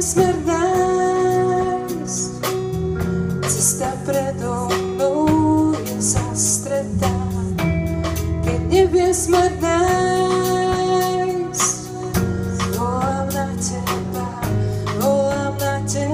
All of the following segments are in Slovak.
smer nájsť. Cesta predo mnou je zastretá, keď neviem smer nájsť. Volám na teba, volám na teba.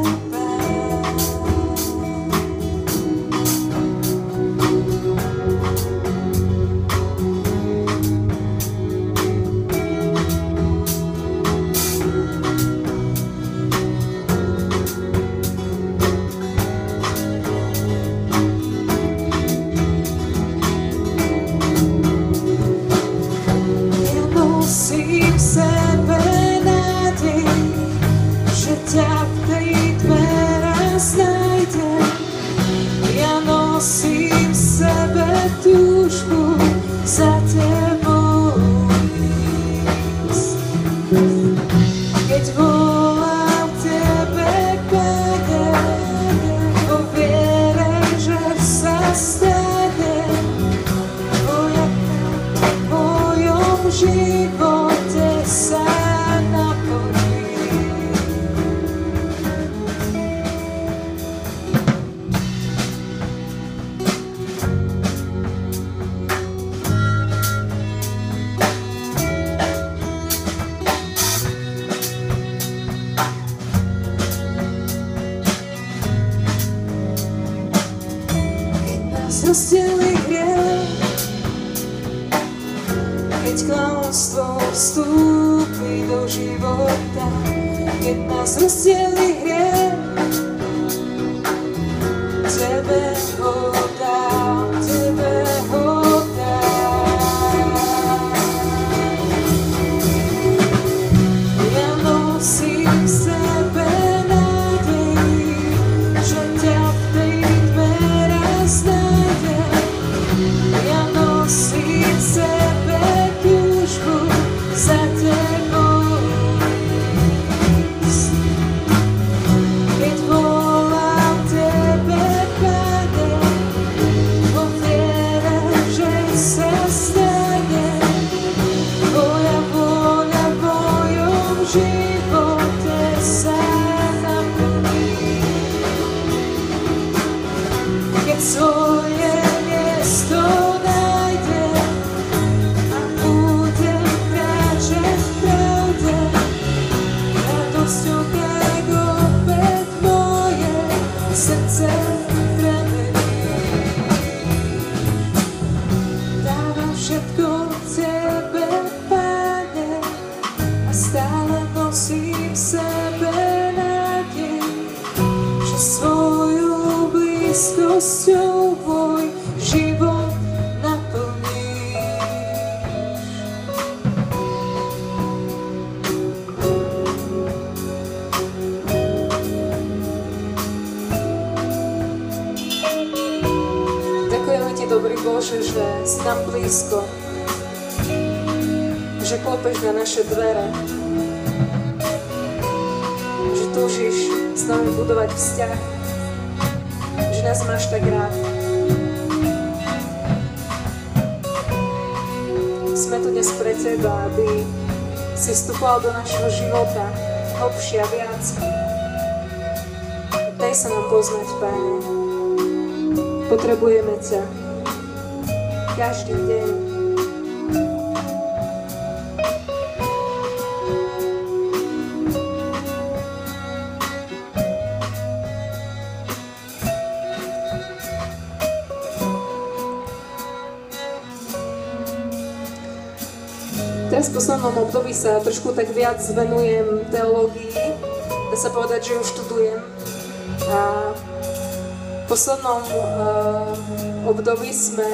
Nosím v sebe nádej, že ťa v tej tme raz nájdem. Ja nosím v sebe túžbu za tebou ísť. Keď volám tebe, Pane, vo viere, že sa stane tvoja v mojom živote sa naplní. Keď nás rozdelí hriech, keď klamstvo vstúpi do života, keď nás rozdelí hriech, tebe ho dám, tebe ho dám. Ja nosím v sebe nádej, že ťa v tej tme raz nájdem. Ja nosím v sebe túžbu za tebou ísť. Keď volám tebe, Pane, vo viere, že sa stane tvoja vôľa v mojom živote sa naplní. Keď svoje miesto nájdem a budem kráčať v pravde, radosťou tak opäť moje srdce premení. Dávam všetko tebe, Pane, a stále nosím v sebe nádej, že svojou blízkosťou môj život naplníš. Ďakujeme ti, dobrý Bože, že si nám blízko, že klopeš na naše dvere, že túžiš s nami budovať vzťah, že nás máš tak rád. Sme tu dnes pre teba, aby si vstupoval do našho života hlbšie a viac. Daj sa nám poznať, Pane. Potrebujeme ťa každý deň. Teraz v poslednom období sa trošku tak viac venujem teológii. Dá sa povedať, že ju študujem. A v poslednom období sme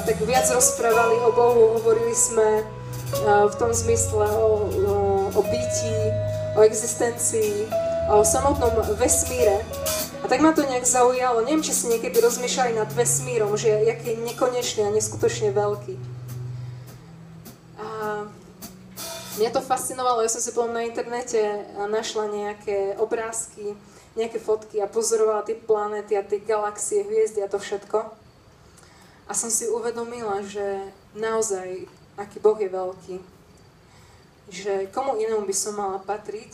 tak viac rozprávali o Bohu, hovorili sme v tom zmysle o bytí, o existencii, o samotnom vesmíre. A tak ma to nejak zaujalo. Neviem, či si niekedy rozmýšľali nad vesmírom, že jaký je nekonečný a neskutočne veľký. Mňa to fascinovalo, ja som si potom na internete našla nejaké obrázky, nejaké fotky a pozorovala tie planéty a tie galaxie, hviezdy a to všetko. A som si uvedomila, že naozaj, aký Boh je veľký. Že komu inému by som mala patriť,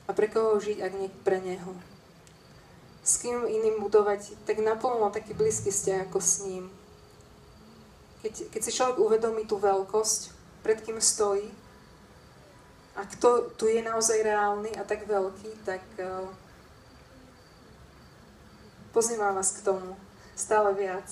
A pre koho žiť, ak nie pre Neho? S kým iným budovať tak naplno taký blízky vzťah ako s ním? Keď si človek uvedomí tú veľkosť, pred kým stojí, a kto tu je naozaj reálny a tak veľký, tak pozývam vás k tomu stále viac.